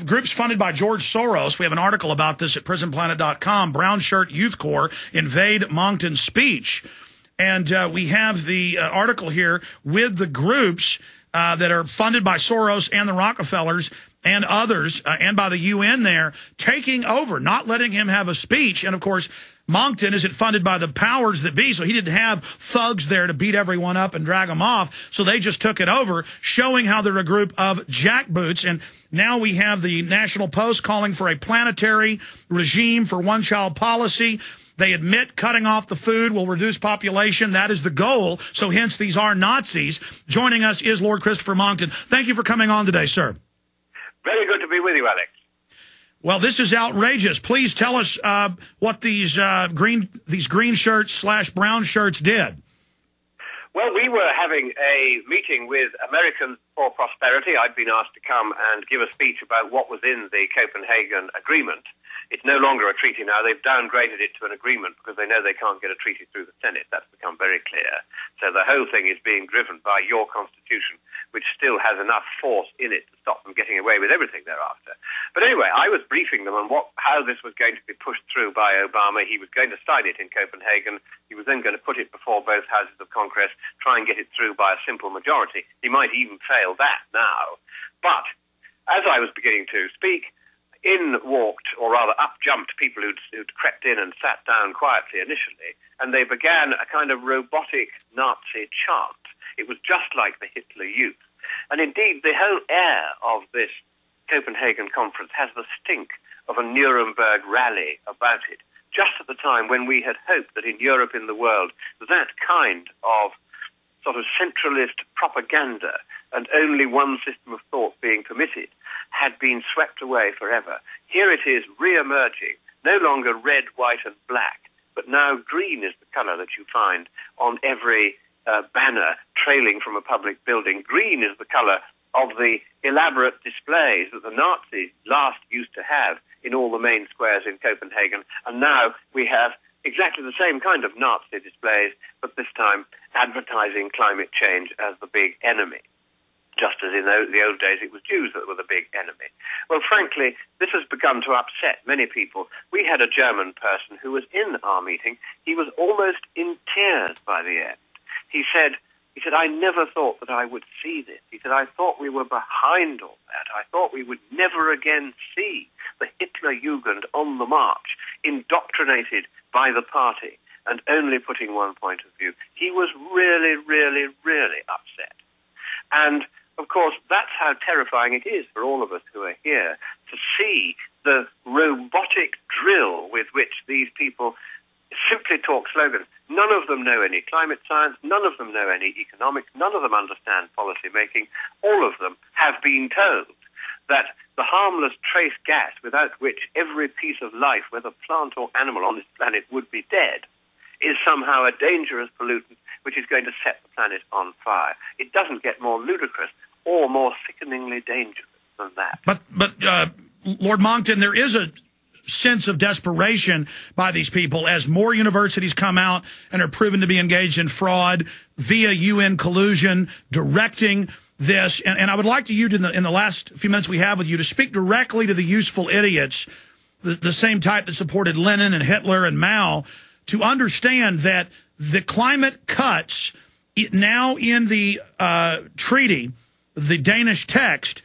groups funded by George Soros. We have an article about this at prisonplanet.com. Brown Shirt Youth Corps invade Moncton's speech. And we have the article here with the groups that are funded by Soros and the Rockefellers and others, and by the UN there, taking over, not letting him have a speech. And, of course, Moncton isn't funded by the powers that be, so he didn't have thugs there to beat everyone up and drag them off. So they just took it over, showing how they're a group of jackboots. And now we have the National Post calling for a planetary regime for one-child policy. They admit cutting off the food will reduce population. That is the goal. So hence, these are Nazis. Joining us is Lord Christopher Moncton. Thank you for coming on today, sir. Very good to be with you, Alex. Well, this is outrageous. Please tell us what these green shirts / brown shirts did. Well, we were having a meeting with Americans for Prosperity. I'd been asked to come and give a speech about what was in the Copenhagen Agreement. It's no longer a treaty now. They've downgraded it to an agreement because they know they can't get a treaty through the Senate. That's become very clear. So the whole thing is being driven by your Constitution, which still has enough force in it to stop them getting away with everything thereafter. But anyway, I was briefing them on how this was going to be pushed through by Obama. He was going to sign it in Copenhagen. He was then going to put it before both houses of Congress, try and get it through by a simple majority. He might even fail that now. But as I was beginning to speak, in walked, or rather up jumped, people who'd crept in and sat down quietly initially, and they began a kind of robotic Nazi chant. It was just like the Hitler Youth. And indeed, the whole air of this Copenhagen conference has the stink of a Nuremberg rally about it, just at the time when we had hoped that in Europe, in the world, that kind of sort of centralist propaganda and only one system of thought being permitted had been swept away forever. Here it is re-emerging, no longer red, white and black, but now green is the colour that you find on every banner trailing from a public building. Green is the colour of the elaborate displays that the Nazis last used to have in all the main squares in Copenhagen, and now we have exactly the same kind of Nazi displays, but this time advertising climate change as the big enemy. Just as in the old days it was Jews that were the big enemy. Well, frankly, this has begun to upset many people. We had a German person who was in our meeting. He was almost in tears by the end. He said, I never thought that I would see this. He said, I thought we were behind all that. I thought we would never again see the Hitler Jugend on the march, indoctrinated by the party and only putting one point of view. He was really, really, really upset. And of course, that's how terrifying it is for all of us who are here to see the robotic drill with which these people simply talk slogans. None of them know any climate science. None of them know any economics. None of them understand policy making. All of them have been told that the harmless trace gas without which every piece of life, whether plant or animal on this planet, would be dead, is somehow a dangerous pollutant which is going to set the planet on fire. It doesn't get more ludicrous or more sickeningly dangerous than that. But Lord Moncton, there is a sense of desperation by these people as more universities come out and are proven to be engaged in fraud via UN collusion, directing this. And I would like to you, in the last few minutes we have with you, to speak directly to the useful idiots, the same type that supported Lenin and Hitler and Mao, to understand that the climate cuts now in the treaty, the Danish text,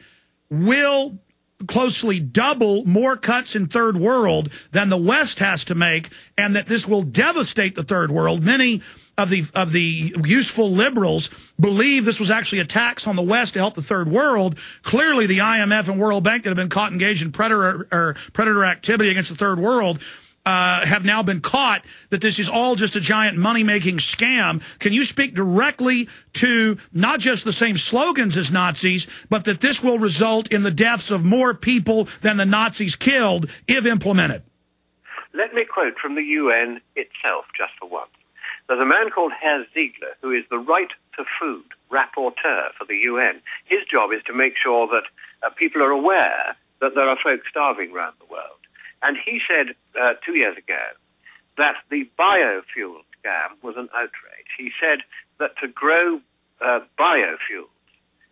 will closely double more cuts in third world than the West has to make, and that this will devastate the third world. Many of the useful liberals believe this was actually a tax on the West to help the third world. Clearly, the IMF and World Bank that have been caught engaged in predator activity against the third world have now been caught that this is all just a giant money-making scam. Can you speak directly to not just the same slogans as Nazis, but that this will result in the deaths of more people than the Nazis killed if implemented? Let me quote from the UN itself just for once. There's a man called Herr Ziegler, who is the Right to Food rapporteur for the UN. His job is to make sure that people are aware that there are folks starving around the world. And he said 2 years ago that the biofuel scam was an outrage. He said that to grow biofuels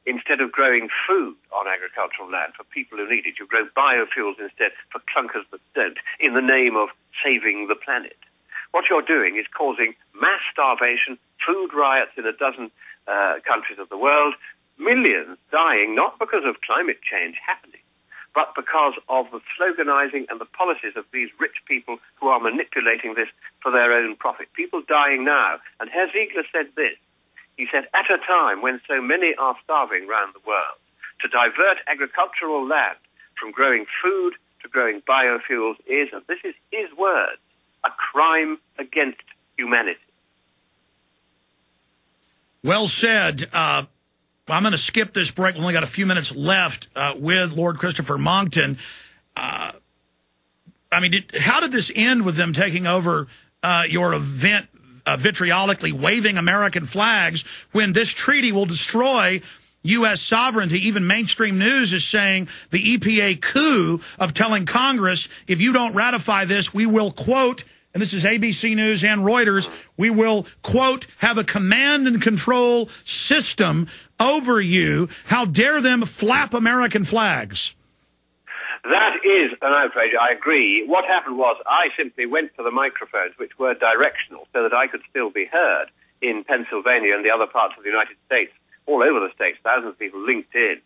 instead of growing food on agricultural land for people who need it. You grow biofuels instead for clunkers that don't, in the name of saving the planet. What you're doing is causing mass starvation, food riots in a dozen countries of the world, millions dying not because of climate change happening, but because of the sloganizing and the policies of these rich people who are manipulating this for their own profit. People dying now. And Herr Ziegler said this. He said, at a time when so many are starving around the world, to divert agricultural land from growing food to growing biofuels is, and this is his word, a crime against humanity. Well said. I'm going to skip this break. We've only got a few minutes left with Lord Christopher Monckton. How did this end with them taking over your event, vitriolically waving American flags, when this treaty will destroy U.S. sovereignty? Even mainstream news is saying the EPA coup of telling Congress, if you don't ratify this, we will, quote, and this is ABC News and Reuters, we will, quote, have a command and control system over you. How dare them flap American flags? That is an outrage, I agree. What happened was I simply went to the microphones, which were directional, so that I could still be heard in Pennsylvania and the other parts of the United States, all over the states, thousands of people linked in.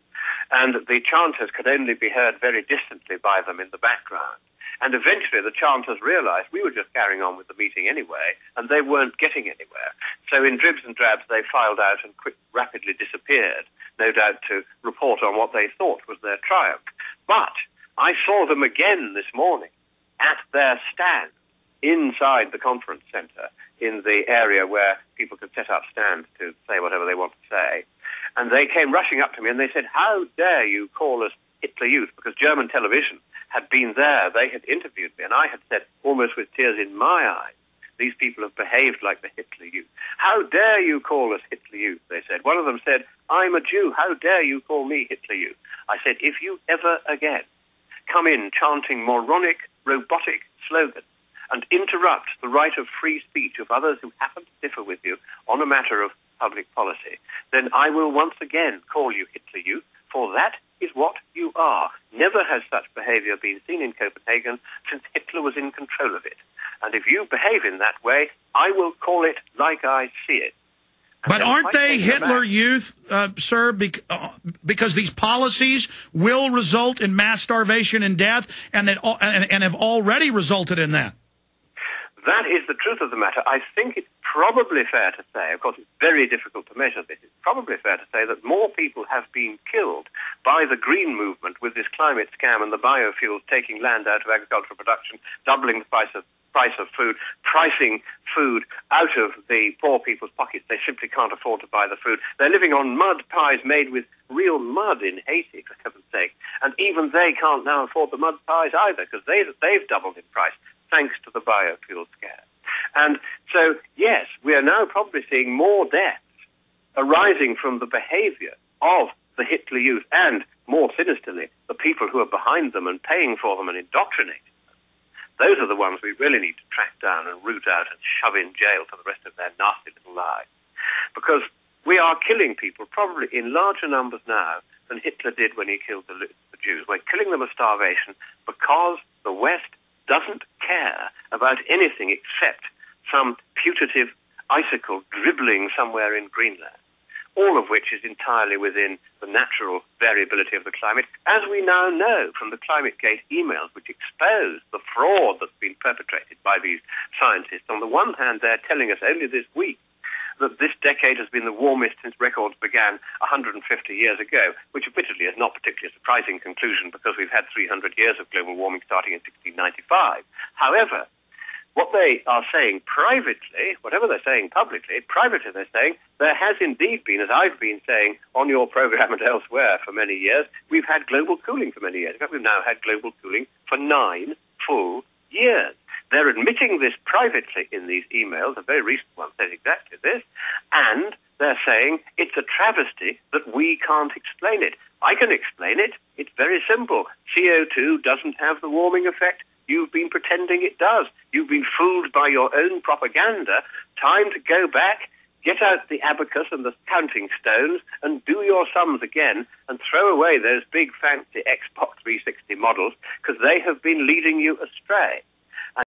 And the chanters could only be heard very distantly by them in the background. And eventually the chanters realized we were just carrying on with the meeting anyway, and they weren't getting anywhere. So in dribs and drabs, they filed out and rapidly disappeared, no doubt to report on what they thought was their triumph. But I saw them again this morning at their stand inside the conference center in the area where people could set up stands to say whatever they want to say. And they came rushing up to me and they said, how dare you call us Hitler Youth? Because German television had been there. They had interviewed me, and I had said, almost with tears in my eyes, these people have behaved like the Hitler Youth. How dare you call us Hitler Youth, they said. One of them said, I'm a Jew. How dare you call me Hitler Youth? I said, if you ever again come in chanting moronic, robotic slogans and interrupt the right of free speech of others who happen to differ with you on a matter of public policy, then I will once again call you Hitler Youth, for that is what you are. Never has such behavior been seen in Copenhagen since Hitler was in control of it. And if you behave in that way, I will call it like I see it. But aren't they Hitler Youth, sir, because these policies will result in mass starvation and death, and have already resulted in that? That is the truth of the matter. I think it's probably fair to say, of course it's very difficult to measure this, it's probably fair to say that more people have been killed by the green movement with this climate scam and the biofuels taking land out of agricultural production, doubling the price of food, pricing food out of the poor people's pockets. They simply can't afford to buy the food. They're living on mud pies made with real mud in Haiti, for heaven's sake. And even they can't now afford the mud pies either, because they've doubled in price, thanks to the biofuel scare. And so, yes, we are now probably seeing more deaths arising from the behavior of the Hitler Youth and, more sinisterly, the people who are behind them and paying for them and indoctrinating them. Those are the ones we really need to track down and root out and shove in jail for the rest of their nasty little lives. Because we are killing people probably in larger numbers now than Hitler did when he killed the Jews. We're killing them of starvation because the West doesn't care about anything except some putative icicle dribbling somewhere in Greenland, all of which is entirely within the natural variability of the climate, as we now know from the ClimateGate emails, which expose the fraud that's been perpetrated by these scientists. On the one hand, they're telling us only this week that this decade has been the warmest since records began 150 years ago, which admittedly is not particularly a surprising conclusion because we've had 300 years of global warming starting in 1695. However, what they are saying privately, whatever they're saying publicly, privately they're saying there has indeed been, as I've been saying on your program and elsewhere for many years, we've had global cooling for many years. In fact, we've now had global cooling for 9 full years. They're admitting this privately in these emails. A very recent one says exactly this. And they're saying it's a travesty that we can't explain it. I can explain it. It's very simple. CO2 doesn't have the warming effect. You've been pretending it does. You've been fooled by your own propaganda. Time to go back, get out the abacus and the counting stones and do your sums again and throw away those big fancy Xbox 360 models because they have been leading you astray.